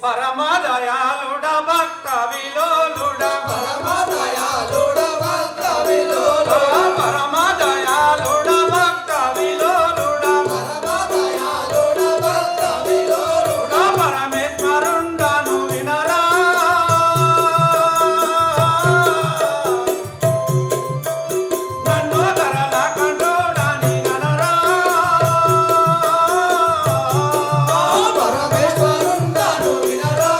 పరమదయాళుడ భక్త విలోలుడ పరమదయాళుడ భక్త విలోలుడ పరమదయాళుడ భక్త విలోలుడ పరమదయాళుడ భక్త విలోలుడ పరమేశ్వరుండను వినరా నన్ను ధరల కండోడని గనరా పరమేశ్వరుండను వినరా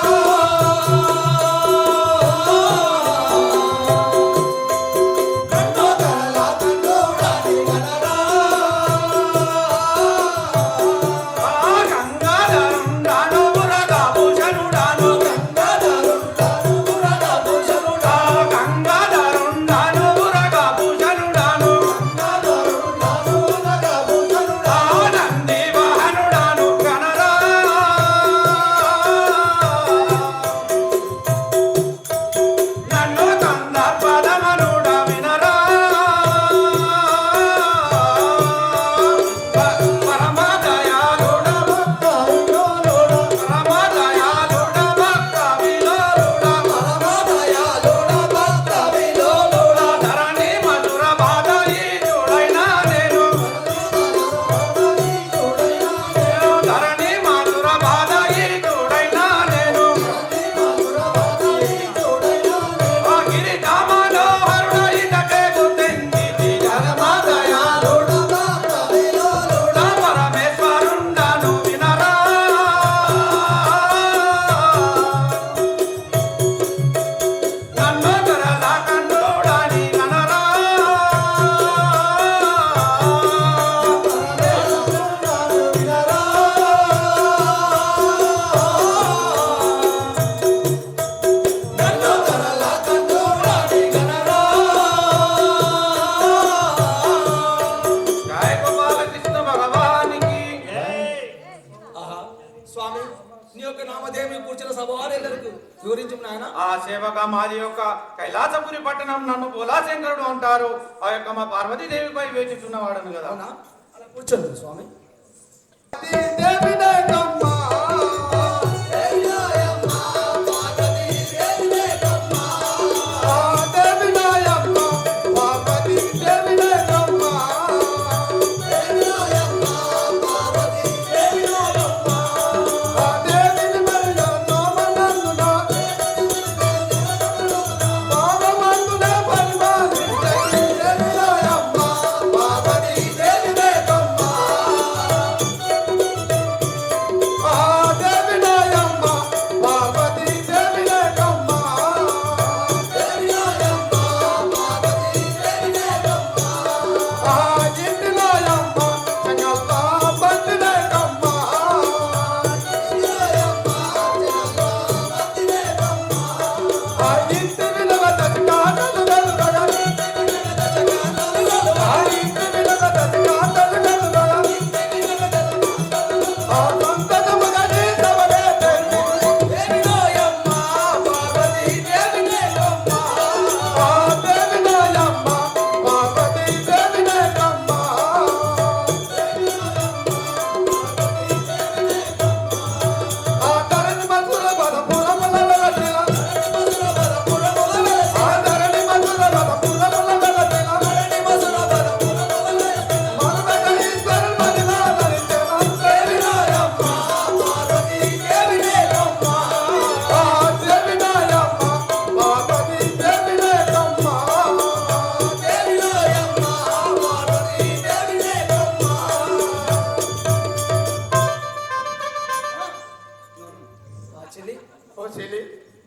ఆ సేవక మాది యొక్క కైలాసపురి పట్టణం నన్ను బోలాశంకరుడు అంటారు. ఆ యొక్క మా పార్వతీదేవిపై వేచుచున్నవాడను కదా. అలా కూర్చోండి స్వామి.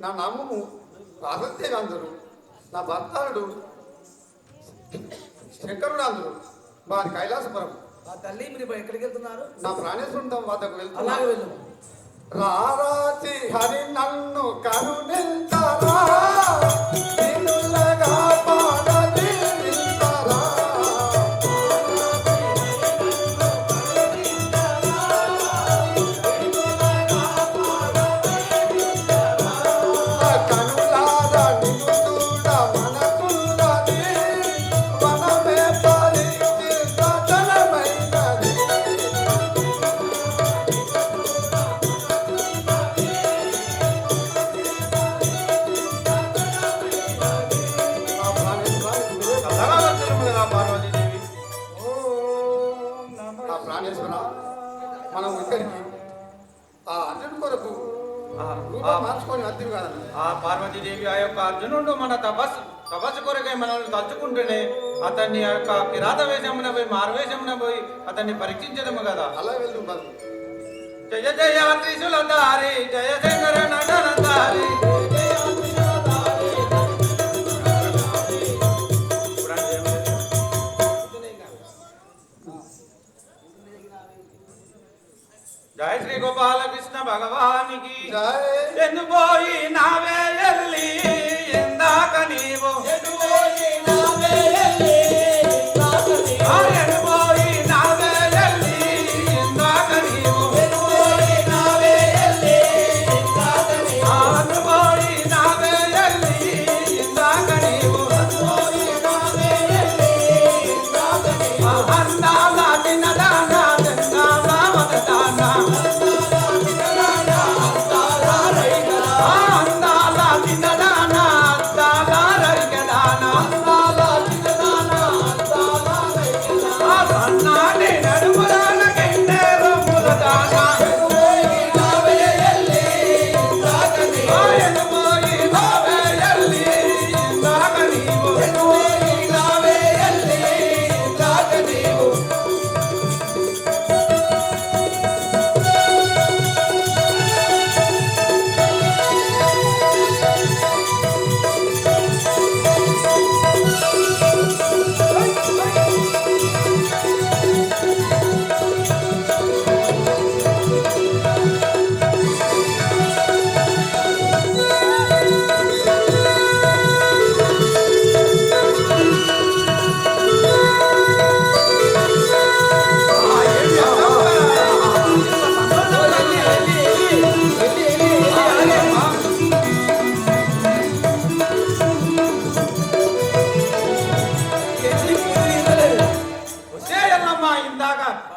నా నామము పార్వతీనందుడు, నా భర్తారుడు శంకరుడు, వారి కైలాసపురం. ఆ తల్లి మీరు ఎక్కడికి వెళ్తున్నారు? నా ప్రాణేశ్వరుడు వద్దకు వెళ్తున్నా. అలాగే వెళ్ళు. రారాచి హరి నన్ను కరుణించరా, నిన్నులగా పాడదీవించరా. కనులారా నిన్ను చూడ మనకున్నది, మనమే పరిస్థితమైనది. రూపం మార్చుకొని అత్తివి కాదన్న. ఆ పార్వతీదేవి ఆ యొక్క అర్జునుడు మన తపస్సు కొరకై మనల్ని తలుచుకుంటేనే అతన్ని ఆ యొక్క కిరాత వేషమున పోయి మారువేషమున పోయి అతన్ని పరీక్షించదము కదా. అలా వెళ్తూ బదు. జయ జయ త్రిశూల దారి జయ శంకర నటన దారి జయ శ్రీ గోపాల కృష్ణ భగవానికి జై. ఎందు పోయి నావే ఎల్లి ఎందాక నీవు ఆ ఎందు పోయి నావే ఎల్లి ఎందాక నీవు ఆ ఎందు పోయి నావే ఎల్లి ఎందాక నీవు అందాల తినదాన చందాల వదదాన అందాల తినదాన అందాల రైకదాన ఆ సన్నాని నడుమురాన కెండే రొమ్ములదాన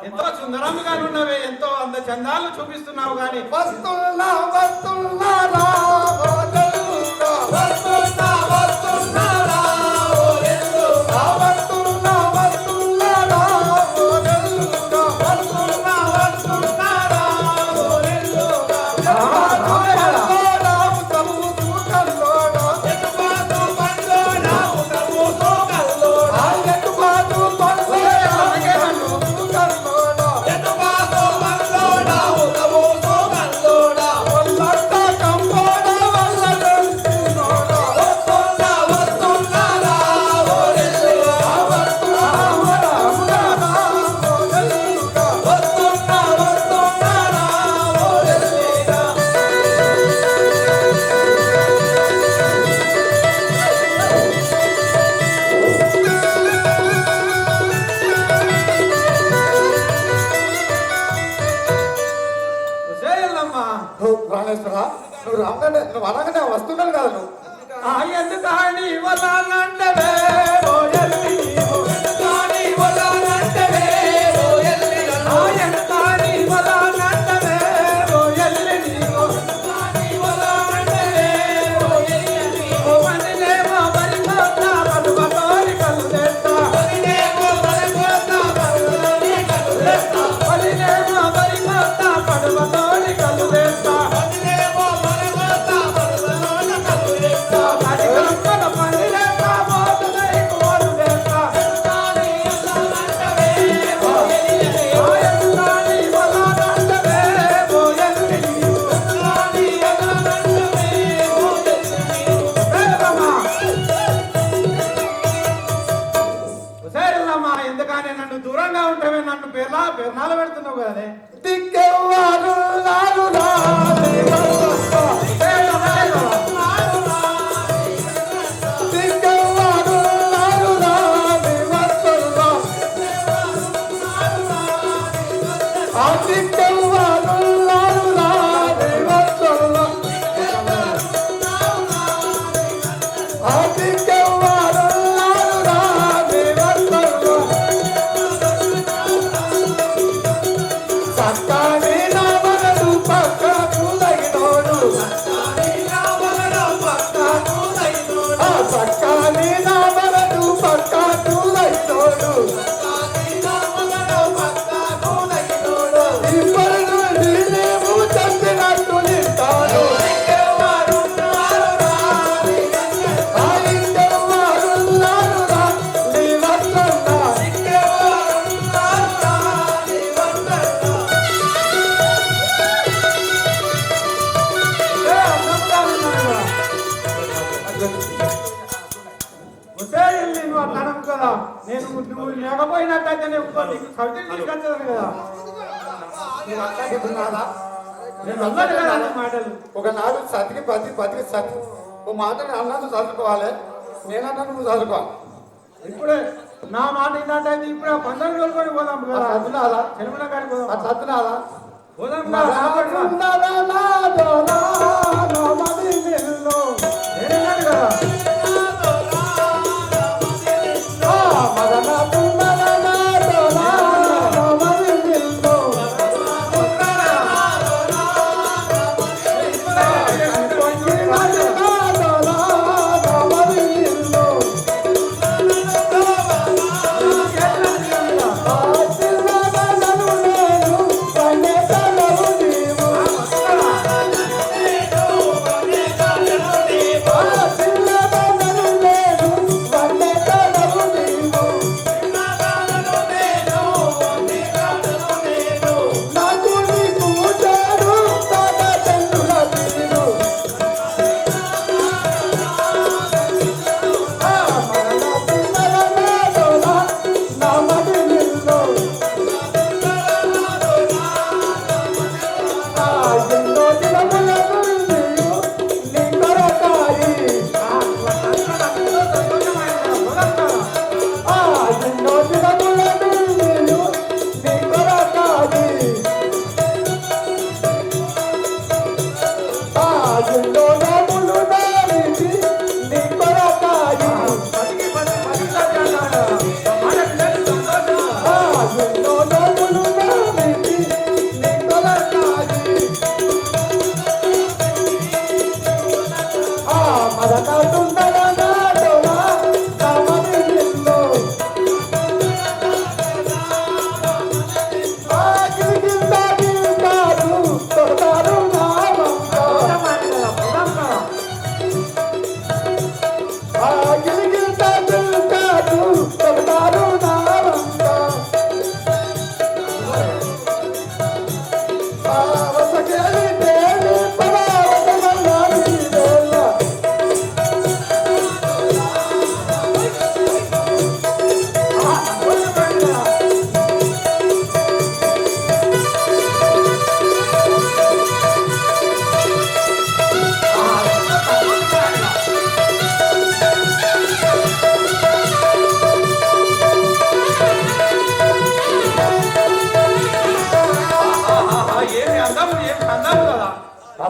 ఎంతో సుందరంగా ఉన్నవే, ఎంతో అంద చందాలు చూపిస్తున్నావు గాని వస్తున్నా వస్తున్నా రా ఓ తెలుగురా. వస్తున్నా వస్తున్నా రా ఓ తెలుగురా. వస్తున్నా వస్తున్నా రా ఓ తెలుగురా. వస్తున్నా వస్తున్నా రా ఓ తెలుగురా. కల్లోడా ఉతము కల్లోడా. ఎటుపాటు పండోడా ఉతము కల్లోడా. ఎటుపాటు పండోడా ఉతము కల్లోడా. ఎటుపాటు పండోడా ఉతము కల్లోడా. వల్లట కంపోడా వల్లటంటునోడా. వస్తున్నా వస్తున్నా రా ఓ తెలుగురా. వస్తున్నా వస్తున్నా రా ఓ తెలుగురా. వస్తున్నా వస్తున్నా రా ఓ తెలుగురా. చేయల్లమ్మా. నువ్వు ప్రాణేశ్వరా, నువ్వు అనగానే వస్తున్నాను కదా నువ్వు. ఆ ఎందుకని వదలంటవే ఓ ఎల్లి నీవు. ఎందుకని వదలంటవే ఓ ఎల్లి నన్ను. ఆ ఎందుకని వదలంటవే ఓ ఎల్లి నీవు. ఎందుకని వదలంటవే ఓ ఎల్లి నీవు. వదిలేమో బరిపోతా పలువతోని కళ్ళు తెస్తా. వదిలేమో బరిపోతా పలువతోని కళ్ళు తెస్తా. వదిలేమో బరిపోతా పలువతోని కళ్ళు తెస్తా. వదిలేమో బరిపోతా పలువతోని కళ్ళు తెస్తా. అడిగంపల పందిరేస్తా మోతులైకు కదా నువ్వు లేకపోయినట్టయితే నీకు కవితలు తీసుకొచ్చేదాను కదా నువ్వు అట్లా చెప్తున్నారా? నేను అన్నాను కదా నీ మాటలు. ఒకనాడు సతికి బతికి సతి ఓ మాట అన్నది చదువుకోవాలి నేనన్నా నువ్వు చదువుకోవాలి ఇప్పుడే నా మాట ఏంటంటే ఇప్పుడు 15 రోజులు పోదాం కదా చదువునాదా చెరువుల కాడికి ఆ పోదాం చదువునాదా పోదాం కదా నేనేనాడు కదా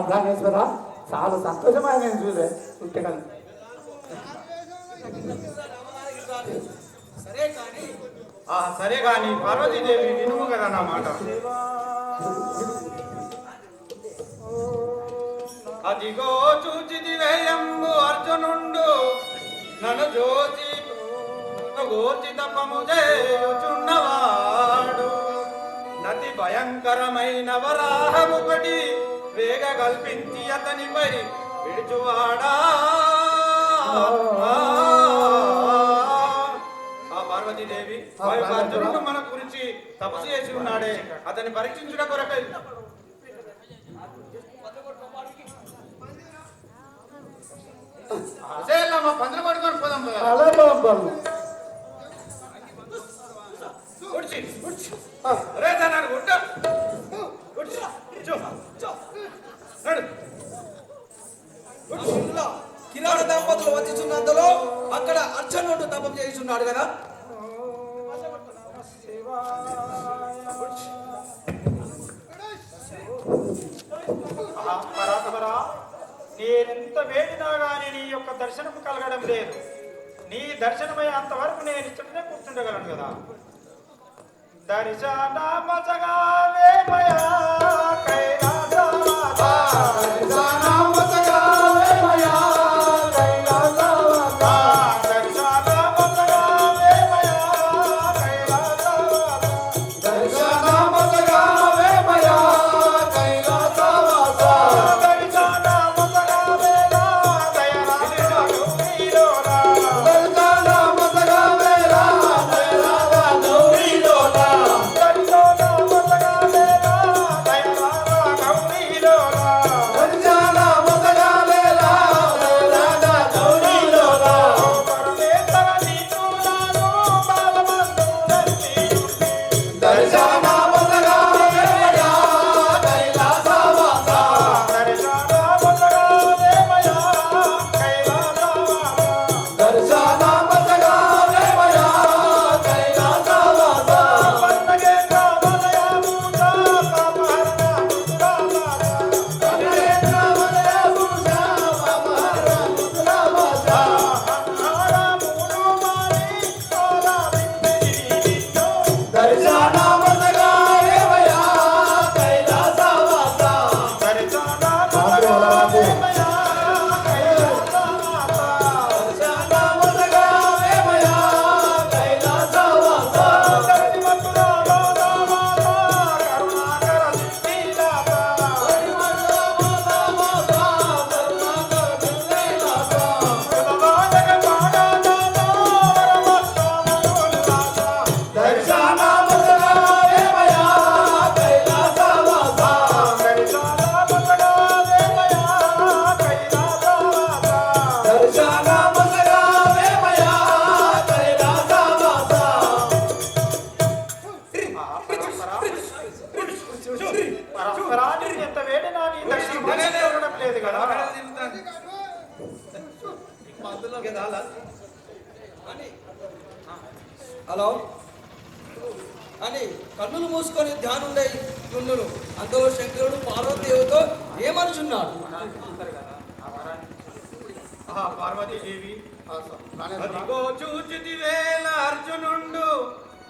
రామేశ్వర చాలా సంతోషమైన నేను చూసే పుట్టకలు సరే కానీ సరే కానీ పార్వతీదేవి వినుము కదా నా మాట. అదిగో చూచిది వేయంబు అర్జునుండు నన్ను గోచి తపము చేయుచున్నవాడు నతి భయంకరమైన వరాహముకటి వేగ కల్పించి అతనిపై విడుచువాడా. పార్వతీదేవి అర్జునుడు మన గురించి తపస్సు చేసి ఉన్నాడే అతన్ని పరీక్షించుట కొరకై పందులు పడుకొని పోదాం కదా. కిరాణ దంపతులు వచ్చిచున్నంతలో అక్కడ అర్జునుడు తపం చేస్తున్నాడు కదా. నేనెంత వేడినా గానీ నీ యొక్క దర్శనము కలగడం లేదు. నీ దర్శనమై అంతవరకు నేను ఇచ్చటనే కూర్చుండగలను కదా. దర్శనమచగా వేమయా లేదు కదా. హలో అని కన్నులు మూసుకొని ధ్యానుండే నుండును. అందులో శంకరుడు పార్వతీదేవితో ఏమనుచున్నాడు? పార్వతీదేవి అదిగో చూచితివేల అర్జునుండు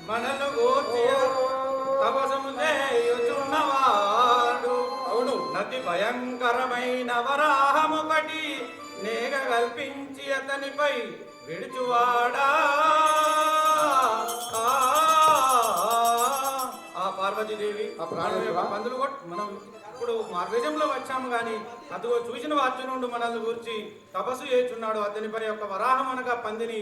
మనలు గోచి తపసము చేయుచున్నవాడు. అవును. నది భయంకరమైన వరాహమొకటి నేగ కల్పించి అతనిపై విడుచువాడా. ఆ పార్వతీదేవి పందులు మనం ఇప్పుడు మార్గజంలో వచ్చాము గాని అదిగో చూసిన అర్జునుడు మనల్ని గురించి తపస్సు చేస్తున్నాడు. అతనిపై ఒక వరాహం అనగా పందిని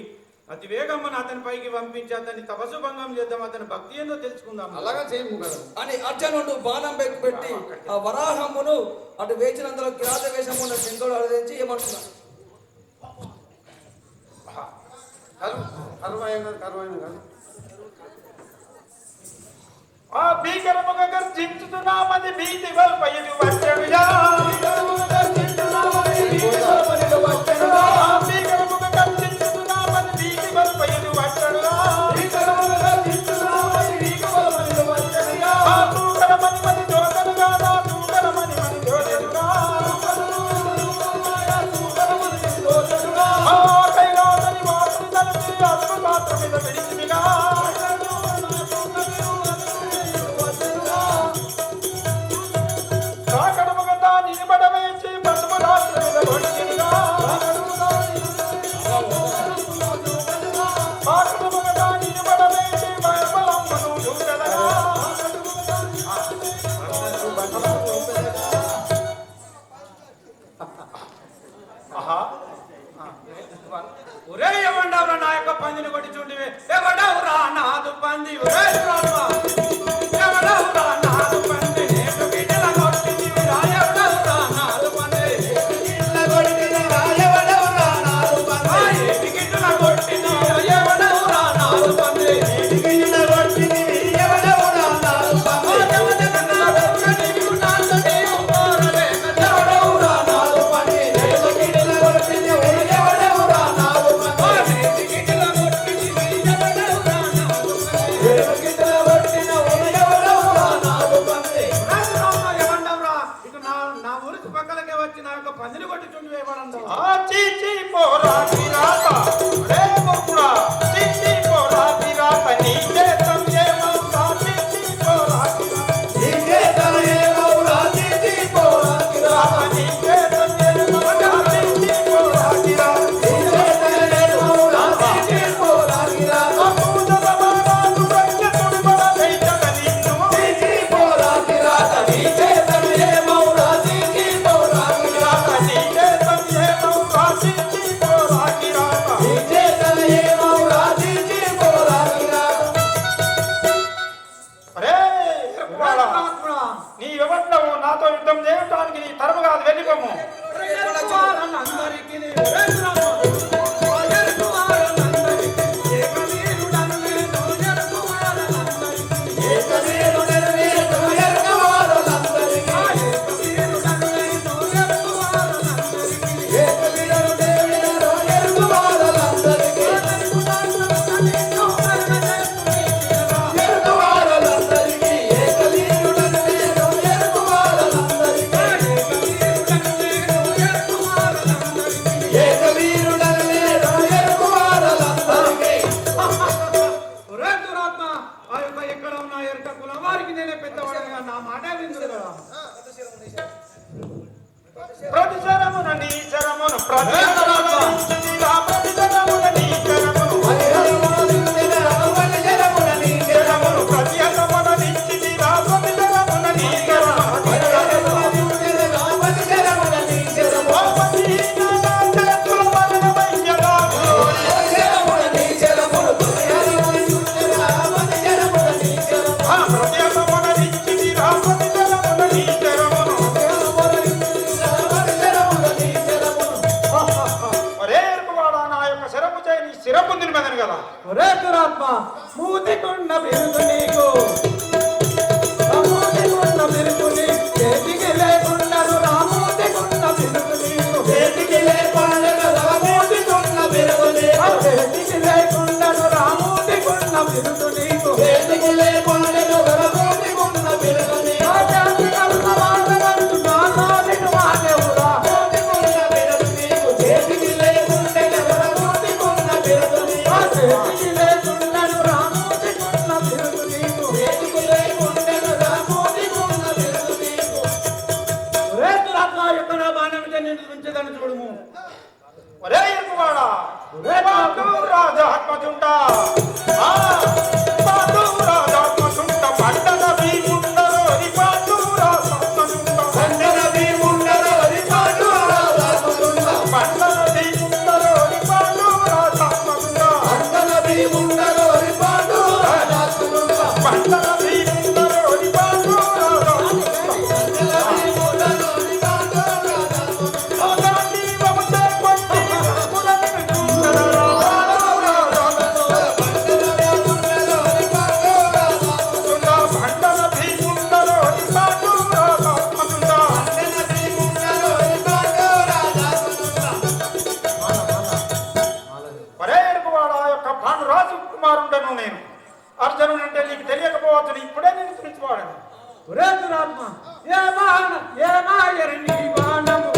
అతి వేగమ్మను అతని పైకి పంపించి అతని తపస్సు భంగం చేద్దాం, అతని భక్తి ఏందో తెలుసుకుందాం. అలాగా చేయము అని అర్జునుడు బాణం పెట్టి ఆ వరాహమును అటు వేచినందులో కిరాత వేషము ఉన్న శంకరుడు అడిగించి ఏమంటున్నాడు? ఆ భీకరముగా గర్జించుతున్నామని భీతి వల్పయదు వచ్చడుగా. భీకరముగా గర్జించుతున్నామని భీతి వల్పయదు వచ్చడుగా. ఆ తూకరమని మని దోతడుగా, నా తూకరమని మని దోతడుగా. ఆ కైలాసని వాసుని తలచి అదుపు పాత్ర మీద విడిచిగా. కాకడముగా నిలబడవేసి పసుపు రాత్రి మీద కొడిచిగా. కాకడముగా నిలబడవేసి బలమ్మను చూడగా. ఒరే ఏమంటావురా నా యొక్క పందిని కొట్టి చూడివే, ఎవడవురా నాదు పంది, ఒరే ఎవడవురా నాదు పంది, నేను గిడ్డల కొట్టిదిరా, ఎవడవురా నాదు పంది, గిడ్డల కొట్టిదిరా, ఎవడవురా నాదు పంది, గిడ్డల కొట్టిదిరా, ఎవడవురా నాదు పంది, గిడ్డల కొట్టిదిరా, ఎవడవురా నాదు పంది, ఎవడవురా నాదు పంది, గిడ్డల కొట్టిదిరా, ఎవడవురా నాదు పక్కలకే వచ్చి నా యొక్క పందిని కొట్టి చుండి వేయబడండి. ఆ చీచి పోరా పిరాత, రే ముక్కుడా చీచి పోరా పిరాత, నీ చేతం ఏమవుతా చీచి పోరా పిరాత, నీ చేతం ఏమవుతా చీచి పోరా పిరాత, నీ చేతం ఏమవుతా చీచి పోరా పిరాత, నీ చేతం ఏమవుతా చీచి పోరా పిరాత. పూజల బాబాకు ప్రజ్ఞతుడి బల దైత్యక నిన్ను చీచి పోరా పిరాత, నీ చేతం ఏమవుతా చీచి పోరా పిరాత, నీ చేతం ఏమవుతా చీచి పోరా పిరాత, నీ చేతం ఏమవుతా చీచి పోరా పిరాత. అరే ఎరుకువాడా, నీ ఎవడ్నవు నాతో యుద్ధం చేయటానికి? నీ తరము కాదు, వెళ్ళిపోము. ప్రతిశరమున నీ శరమును శిరపుందిని మెదను కదా. ఒరే దురాత్మ, మూతికున్న బిరుదు నీకు, మూతికున్న బిరుదు నీ చేతికి లేకున్నను, నా మూతికున్న బిరుదు బిరుదు నీకు చేతికి లేకుండెను వరమూర్తికున్న బిరుదు నీకు. ఆ జాతి కలుత వాడగలుగు నాతో నిన్ను వాడేవురా మూర్తికున్న బిరుదు నీకు. చేతికి లేకుండెను వరమూర్తికున్న బిరుదు నీకు. ఆ చేతికి లేకుండెను రామూర్తికున్న బిరుదు నీకు చేతికి లేకుండెను వరమూర్తికున్న బిరుదు నీకు. ఒరే దురాత్మ యొక్క నా బాణమితే నిన్ను ఉంచదని చూడుము ఒరే ఎరుకువాడా పాండు రాజాత్మజుండా పాండు రాజాత్మజుండ పండన భీముండరోరి పాండు రాజాత్మజుండ పండన భీముండరోరి పాండు రాజాత్మజుండ. పండన భీముండరోరి పాండు రాజాత్మజుండ పండన భీముండరోరి పాండు రాజాత్మజుండ. పండన భీముండరోరి పాండు రాజాత్మజుండ పండన భీముండరోరి పాండు రాజాత్మజుండ. గాంధీ వంశే కొండి కులమిని చూడరా పండన భీముండరోరి పాండు రాజాత్మజుండ ఒరే ఎరుకువాడా యొక్క భానురాజు కుమారుండను నేను అర్జునుడు అంటే నీకు తెలియకపోవచ్చు ఇప్పుడే నేను పిలిచివాడను ఒరే దురాత్మ ఏ మాయరి నీ బాణము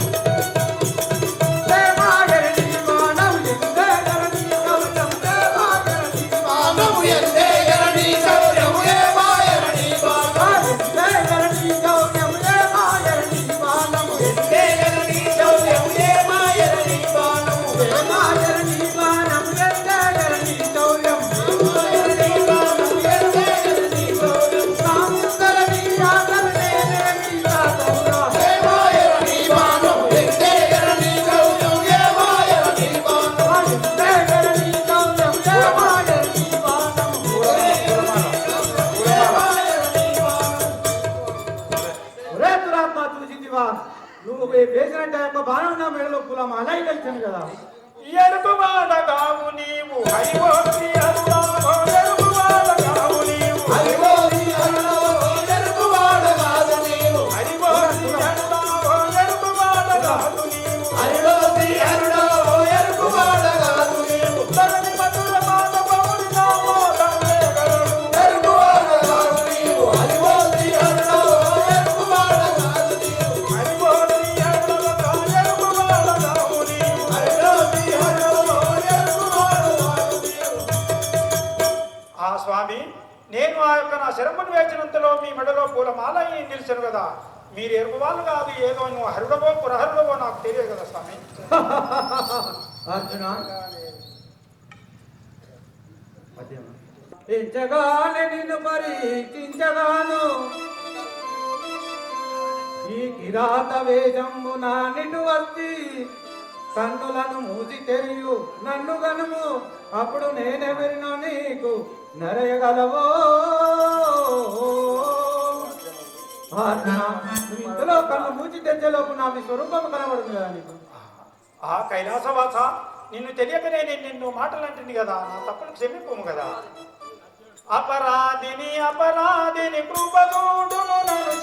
ఏ మాయరి నీ బాణము ఎందే గరని కవచం ఏ మాయరి నీ బాణము ఎందే గరని కవచం ఏ మాయరి నీ బాణము ఏ మాయరి నీ బాణము ఏ మాయరి నీ బాణము ఎందే గరని శౌర్యం సాముందర నీ ఆదర నేనే నీ దాతవురా నువ్వు వేసినట్టు యొక్క బాణం నా మెడలో కులం అలాగే కలిసాను కదా ఎరుకువాడగావు నీవు హరివోసి అరుడావో ఎరుకువాడగావు నీవు హరివోసి అరుడావో ఎరుకువాడగావు నీవు తరని మధుర మాట పౌరి నామో దండేగలడు హరివోసి అరుడవగా ఎరుకువాడగావు నీవు ఆ స్వామి నేను ఆ యొక్క నా శరమును వేచినంతలో మీ మెడలో పూలమాల నిలిచాను కదా మీరు ఎరుగు వాళ్ళు కాదు ఏదో నువ్వు హరుడవో పురహరుడవో నాకు తెలియదు కదా స్వామి అర్జున ఎంచగానే నిన్ను పరీక్షించగాను ఈ కిరాత వేదము నా నిన్ను వచ్చి కన్నులను మూసి తెరియు నన్ను గనుము అప్పుడు నేనెవరినో నీకు నరయగలవో అర్జున నువ్వు ఇంతలో కన్ను మూసి తెచ్చేలోపు నా మీ స్వరూపం కనబడుతుంది కదా నీకు ఆ కైలాసవాస నిన్ను తెలియకనే నేను నిన్ను మాటలంటుంది కదా నా తప్పులు క్షమింపము కదా అపరాధిని కృపదూడును నన్ను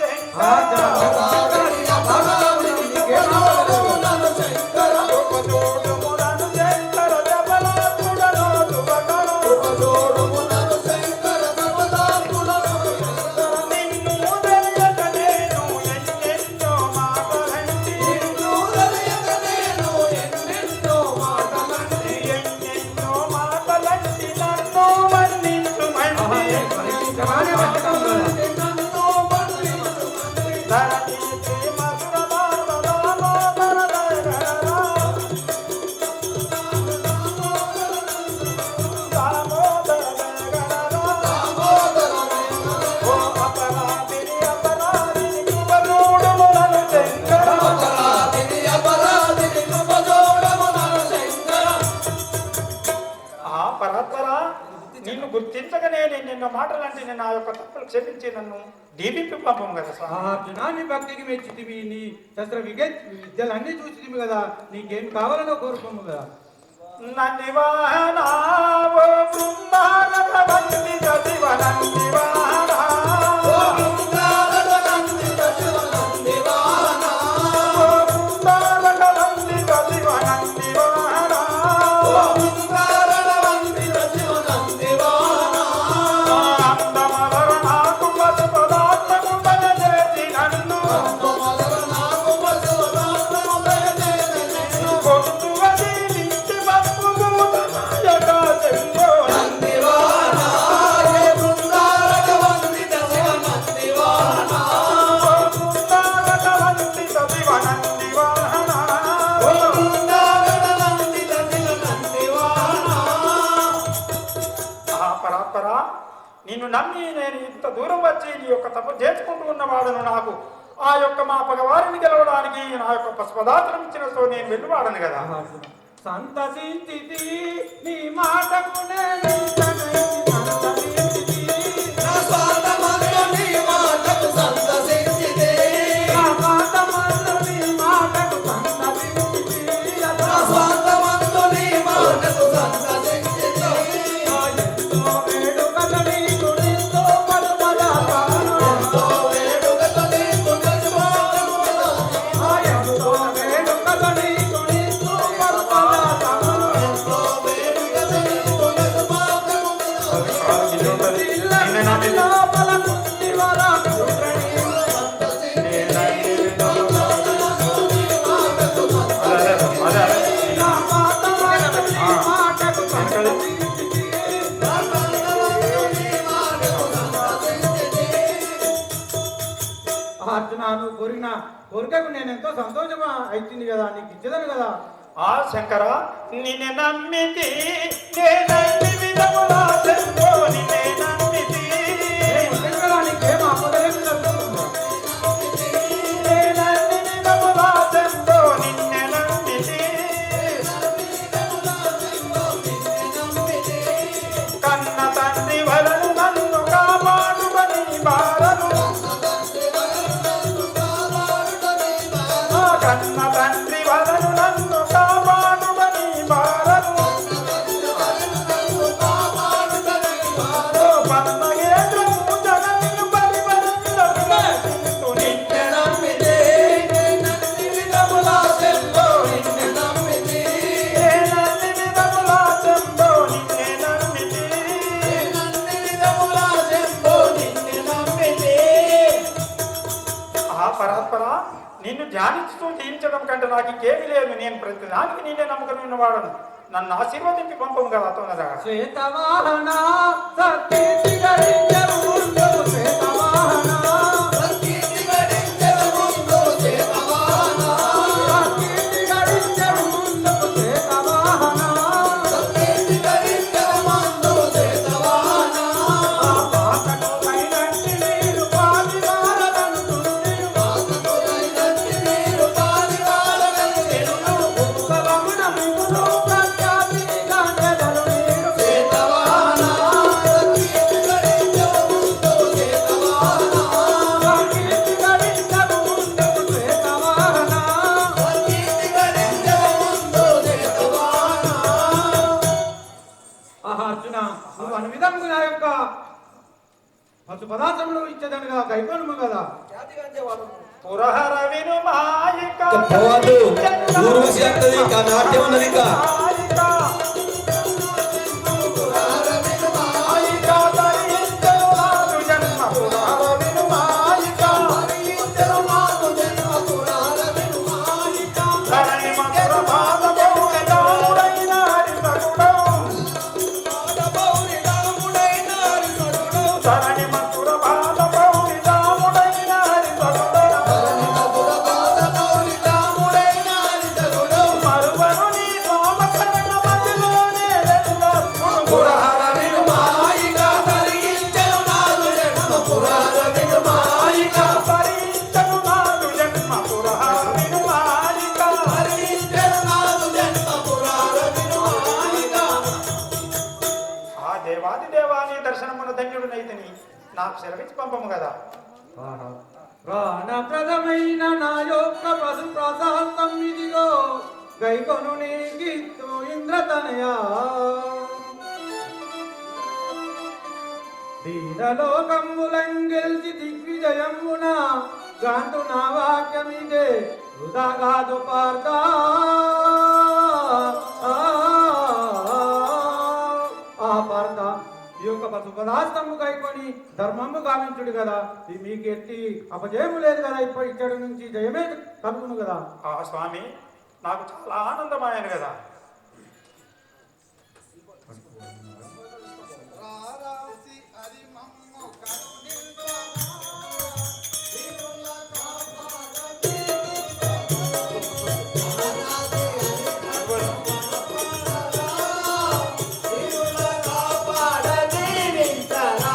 కృపదూడుము నన్ను శంకర జబలాకుడను నిన్ను తెలియక నేను ఎన్నెన్నో మాటలంటి ఎన్నెన్నో మాటలంటి నన్ను మన్నించుమంటి ధరణికి మధుర అపరాధిని కృపదూడుము నన్ను శంకర ఆ పరాత్పర నిన్ను గుర్తించగానే నేను నిన్న మాటలంటే నేను ఆ యొక్క తప్పులు క్షమించి నన్ను దీపింపి పంపము కదా స్వామి అర్జునాన్ని భక్తికి మెచ్చితివి నీ శస్త్ర విద్యలన్నీ చూసితివి కదా నీకేం కావాలనో కోరుకోము కదా నందివాహనావో బృందారక వందిత శివ నందివాహనా ఓ బృందారక వందిత శివ నందివాహనా నిన్ను నమ్మి నేను ఇంత దూరం వచ్చి నీ యొక్క తప్పు చేసుకుంటూ ఉన్నవాడను. నాకు ఆ యొక్క మా పగవారిని గెలవడానికి నా యొక్క పశుపదార్థం ఇచ్చిన సో నేను వెళ్ళివాడను కదా. సంతసించితి నీ మాటకు నేను సంతసించితి నా స్వార్థమందు నీ మాటకు సంతసించితి నా స్వార్థమందు నీ మాటకు సంతసించితి నా స్వార్థమందు నీ మాటకు సంతసించితి ఎంతో వేడుకల నీకు ఎంతో పలుపదాలను ఎంతో వేడుకతో నీకు నడుచుకోగలను ఎంతో వేడుకల నీకు ఎంతో పలుపదాలను ఎంతో వేడుకతో నీకు నడుచుకోగలను ఇల్ల లోపల కుంటి వరకు నా మాటకు నీ మాటకు సంతసించితి అర్జున నువ్వు కోరిన కోరికకు నేను ఎంతో సంతోషమా అవుతుంది కదా, నీకు ఇచ్చేదాను కదా. ఆ శంకర నిన్ను నమ్మితి నేనన్ని విధములా చెందో నిన్నే నమ్మితి నిజంగా నీకేం ఆపదలేమి జరుగుతుందా? నేనన్ని విధములా చెందో నిన్నే నమ్మితి కన్న తండ్రి వలను నన్ను కాపాడుమని భారను కన్న తండ్రి వలను నన్ను కాపాడుమని భారను పన్నగేంద్రము జగమిను పరిపరిమిలము నిన్నే నమ్మితి నన్ను విధములా చెందో నిన్ను నమ్మితి నేనన్ని విధములా చెందో నిన్నే నమ్మితి నన్ను విధములా చెందో నిన్ను నమ్మితి ఆ పరాత్పర నిన్ను ధ్యానిస్తూ జీవించడం కంటే నాకు ఇంకేమీ లేదు. నేను ప్రతి దానికి నేనే నమ్మకం ఉన్నవాడను. నన్ను ఆశీర్వదించి పంపము కదా తొందరగా. శ్వేతవాహన సత్కీర్తి గడించెను ముందుకు శ్వేతవాహన సంకీర్తి గడించెను ముందు చేతవాహన సత్కీర్తి గడించెను ముందుకు శ్వేతవాహన సంకీర్తి గడించెను ముందు చేతవాహన పాతకు పైనంటి నీరు పాదివారలంటుంది పాతకులైనట్టి నీరు పారివారలను తెలును ఉత్సవమున మిగులు ప్రఖ్యాతిగా నెదరు నీరు చేతవాహన సంకీర్తి గడించెను ముందు చేతవాహన సత్కీర్తి గడించెను ముందుకు శ్వేతవాహన సంకీర్తి గడించెను ముందు చేతవాహన ఆహా అర్జున నువ్వు అను విధంగా నా యొక్క పశు పదార్థములు ఇచ్చేదనుగా గైకోనము కదా. ఖ్యాతిగాంచేవాడు పురహర విను మాయిక పోవద్దు. ఊర్వశి అంటది ఇంకా నాట్యం ఉన్నది ఇంకా. మాయిక మాయిక ధరించెను నాదు జన్మ పురహర విను మాయిక హరించెను మాకు జన్మ పురాణ విను మాయిక ధరణి మధుర పాదపౌరి రాముడైన హరిసగుడౌ పౌరి రాముడైన హరిసరుడు ధరణి మధుర పాదపౌరి రాముడైన హరిసగుడౌ మధుర పాద పౌరి రాముడైన హరిసరుడు మరువను నీ సోమకరణ మధ్యలోనే వెళ్ళప్పుడు పురాణ విను మాయిక హరించెను నాదు జన్మ పురాణ విను మాయిక హరించెను నాదు జన్మ పురహర విను మాయిక హరించెను నాదు జన్మ పురాణ విను మాయిక ఆ దేవాది దేవాని దర్శనమున ధన్యుడునైతిని నాకు సెలవిచ్చి పంపము కదా. ప్రాణప్రదమైన నా యొక్క పశు ప్రశాంతం ఇదిగో గైకొను నీ గీత్తు ఇంద్రతనయా దీనలోకంబులంగెల్చి దిగ్విజయమున గాంటు నా వాక్యమిదే వృధా కాదు పార్థ ఆ పార్థ ఈ యొక్క పశు పదార్థము కైకొని ధర్మము గావించుడు కదా. ఇది మీకు ఎట్టి అపజయము లేదు కదా, ఇప్పుడు ఇక్కడి నుంచి జయమే కలుగును కదా. ఆ స్వామి నాకు చాలా ఆనందమాయను కదా. కాపాడ దీవించరా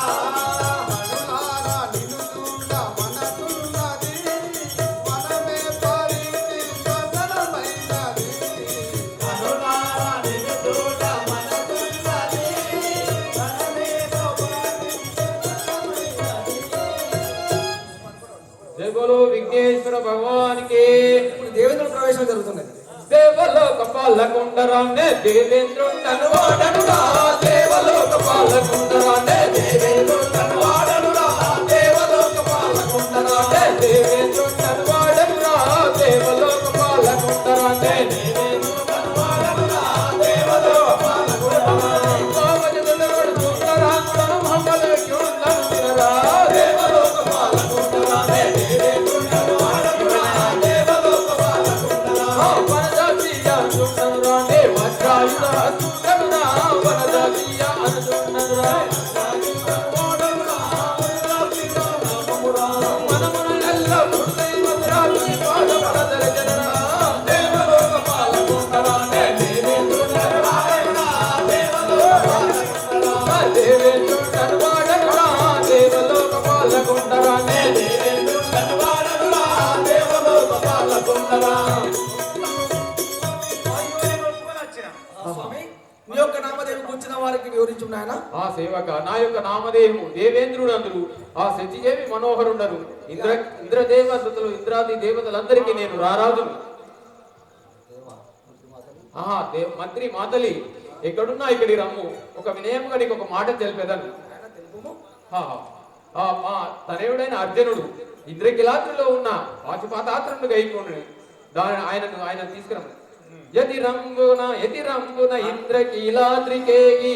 పాలకుండరానే దేవేంద్రుండను వాడనురా దేవలోక పాలకుండరానే దేవేంద్రుండను వాడనురా దేవలోక పాలకుండరానే దేవేంద్రుండను వాడనురా దేవలోక పాలకుండరానే దేవేంద్రుండను వాడనురా దేవలోక పాలకుండరానే కోమజనుడు చూడరాముడను మమ్మలక్యుండను తినరా దేవలోక పాలకుండరానే దేవేంద్రుండను వాడనురా దేవలోక పాలకుండరానే వనజాతియా చూడనురానే వజ్రాయుధ చూడనురా వనజాతియా అనుచుడనురా స్వామి మీ యొక్క నామదేవి కూర్చున్న వారికి వివరించు నాయన. ఆ సేవక నా యొక్క నామధేయము దేవేంద్రుడందురు ఆ సతీదేవి మనోహరుండరు ఇంద్రదేవతలు ఇంద్రాది దేవతలందరికీ నేను రారాజును. ఆహా మంత్రి మాతలి ఎక్కడున్నా ఇక్కడి రమ్ము ఒక వినయం గడికి ఒక మాట తెలిపేదను. మా తనయుడైన అర్జునుడు ఇంద్రకిలాద్రిలో ఉన్న పాశుపాతాత్రుడు గైకోండి ఆయన తీసుకురమ్ము. యతి రంగున ఇంద్రకీలాద్రికేగి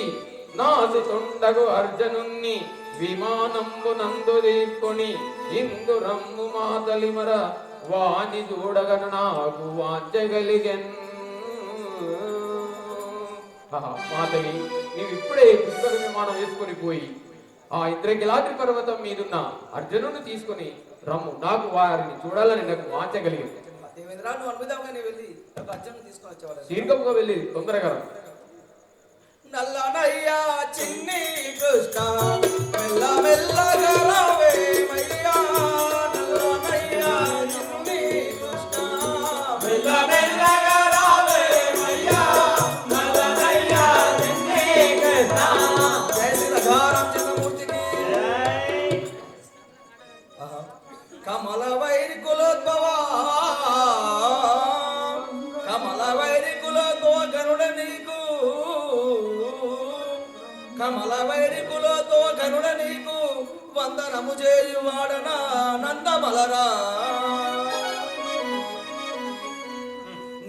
నాసుచుండగు అర్జునుణ్ణి విమానంబునందు దీర్కొని ఇందు రమ్ము మాతలిమర వాని చూడగను నాకు వాంచగలిగెన్. మాతలి నీవు ఇప్పుడే పుష్పక విమానం వేసుకొని పోయి ఆ ఇంద్రకిలాద్రి పర్వతం మీదున్న అర్జునుడిని తీసుకొని రమ్ము, నాకు వారిని చూడాలని నాకు వాంచగలిగింది. దేవేంద్ర నువ్వు అనువిధంగానే వెళ్ళి ఒక అర్జునుడిని తీసుకొని వచ్చేవాడు. శీఘ్రంగా వెళ్ళి తొందరగా రా. నల్లనయ్యా చిన్ని కృష్ణ మెల్ల మెల్లగా రావేమయ్యా. నల్లనయ్యా చిన్ని కృష్ణ మెల్ల మెల్లగా రావేమయ్యా. నల్లనయ్యా చిన్ని కృష్ణ. జయ శ్రీ రామచంద్రమూర్తికి. కమల వైరి కులోద్భవా కమల వైరి కులోద్భవ గరుడ నీకు కమల వైరి కులోద్భవ గరుడ నీకు వందనము చేయువాడనా నందమలరా.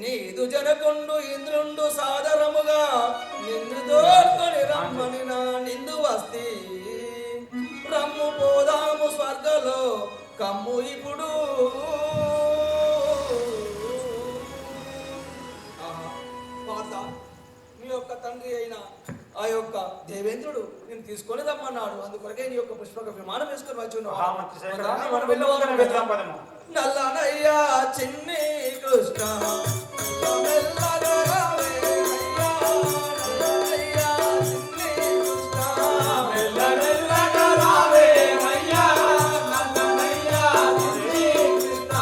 నీదు జనకుండు ఇంద్రుండు సాదరముగా నిన్ను దోడ్కొని రమ్మని నా నిందు వస్తి. రమ్ము పోదాము స్వర్గలో కమ్ము ఇప్పుడు. మీ యొక్క తండ్రి అయిన ఆ యొక్క దేవేంద్రుడు నేను తీసుకొని రమ్మన్నాడు. అందుకొరకే నీ యొక్క పుష్పక విమానం వేసుకొని వచ్చి నల్లనయ్యా చిన్ని కృష్ణ మెల్లగా రావేమయ్యా. నల్లనయ్యా చిన్ని కృష్ణ మెల్లగా రావేమయ్యా. నల్లనయ్యా చిన్ని కృష్ణ.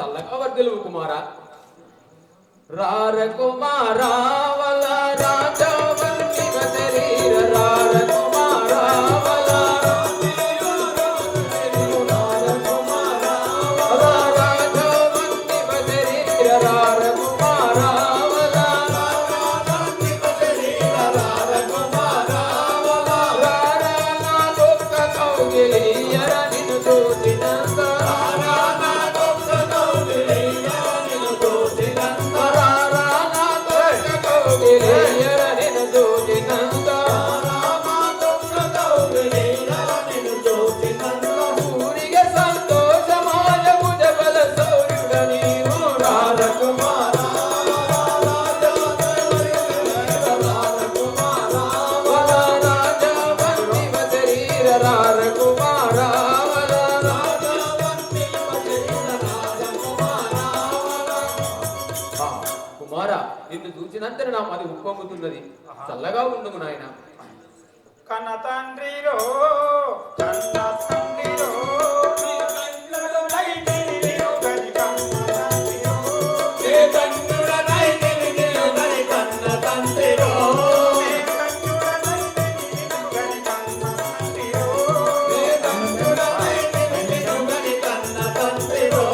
చల్లగా వర్గలు కుమార రార కుమారావల రాజవంతి శరీర రార కుమారావల రాజవంతి శరీర రార కుమారావల రార నా దుఃఖ కౌగిలియర నిన్ను చూసినంత కుమారా నిన్ను చూచినంతనే నా మది ఉప్పొంగుతున్నది. చల్లగా ఉండుము నాయన. కన్న తండ్రిలో కన్న తండ్రిలో నీ కన్నులనై నిలియు గని కన్న తండ్రిలో నీ కన్నులనై నిలియు గని కన్న తండ్రిలో నీ కన్నులనై నిలియు గని కన్న తండ్రిలో నీ కన్నులనై నిలియు గని కన్న తండ్రిలో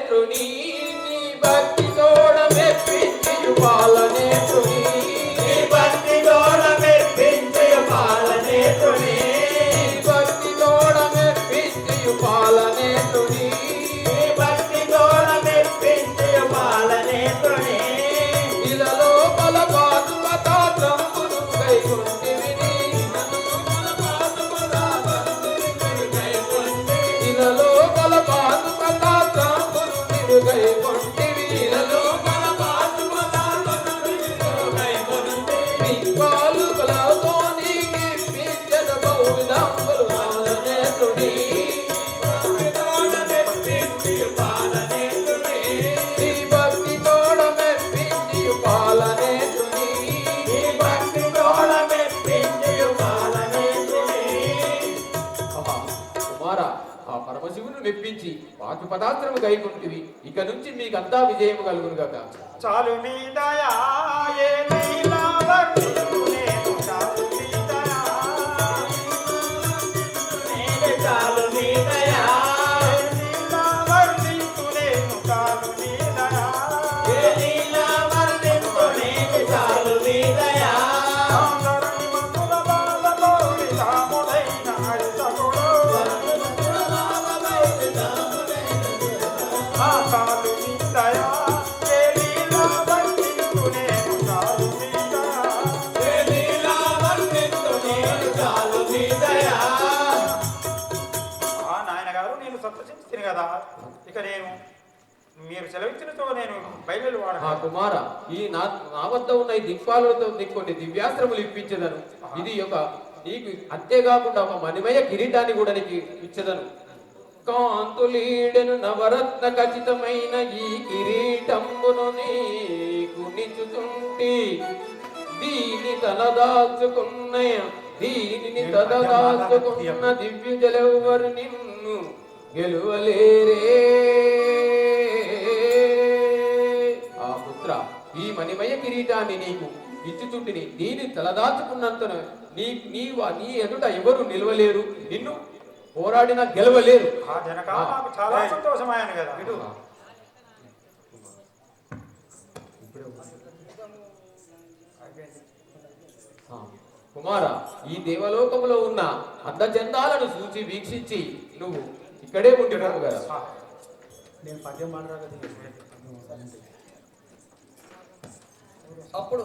పాలనేత్రుని నీ భక్తి తోడ మెప్పించి పాలనేత్రుని నీ భక్తి తోడ మెప్పించి పాలనేత్రుని భక్తి తోడ మెప్పించి పాలనేత్రుని నీ భక్తి తోడ మెప్పించి పాలనేత్రుని ఇలలో బల పాదుపతాత్రమును కైకొంటివి ఇలలో బల పాదుపతాత్రమును కైకొంటివి ఇలలో బల పాదుపతాత్రమును కైకొంటివి పాలుకలతో నీకి పిచ్చద బౌవిదంబులు పాలనేత్రుని నీ భక్తి తోడ మెప్పించి పాలనేత్రుని నీ భక్తి తోడ మెప్పించి పాలనేత్రుని ఆహా, కుమారా ఆ పరమశివుని మెప్పించి పాశుపతాస్త్రము కైకొంటివి ఇక నుంచి మీకంతా విజయము కలుగును గాక చాలు మీదయా ఏ లీలావర్ణితు నేను చాలు మీదయా నేను చాలు మీదయా లీలావర్ణితు నేను చాలు మీదయా ఏ లీలా వర్ణింతు నేను చాలు మీదయా అందరిని మధుర బాలలోని రాముడైన హరితకుడు ఆ చాలు మీదయా ఏ లీలావర్ణితు నేను చాలు మీదయా ఏ లీలా వర్ణింతు నేను చాలు మీదయా నాయన గారు నేను సంతోషించింది కదా ఇక నేను మీరు సెలవిచ్చినతో నేను బయలుదేరి ఆ వాడ కుమార ఈ నా వద్ద ఉన్న ఈ దిక్పాలతో నీకు కొన్ని దివ్యాస్త్రములు ఇప్పించదను ఇది ఒక నీకు అంతేకాకుండా ఒక మణిమయ కిరీటాన్ని కూడా నీకు ఇచ్చదను కాంతులీడెను నవరత్న ఖచ్చితమైన ఈ కిరీటంబును నీకు నిచుతుంటి దీని తలదాల్చుకున్న దివ్యుజలెవ్వరు నిన్ను గెలువలేరే ఆ పుత్ర ఈ మణిమయ కిరీటాన్ని నీకు ఇచ్చుచుంటిని దీని తలదాచుకున్నంతను నీ ఎదుట ఎవరు నిలవలేరు నిన్ను పోరాడిన గెలవలేరు ఆ జనక నాకు చాలా సంతోషమాయను కదా ఆ, కుమార ఈ దేవలోకములో ఉన్న అందచందాలను చూసి వీక్షించి నువ్వు ఇక్కడే ఉండిపోవు కదా అప్పుడు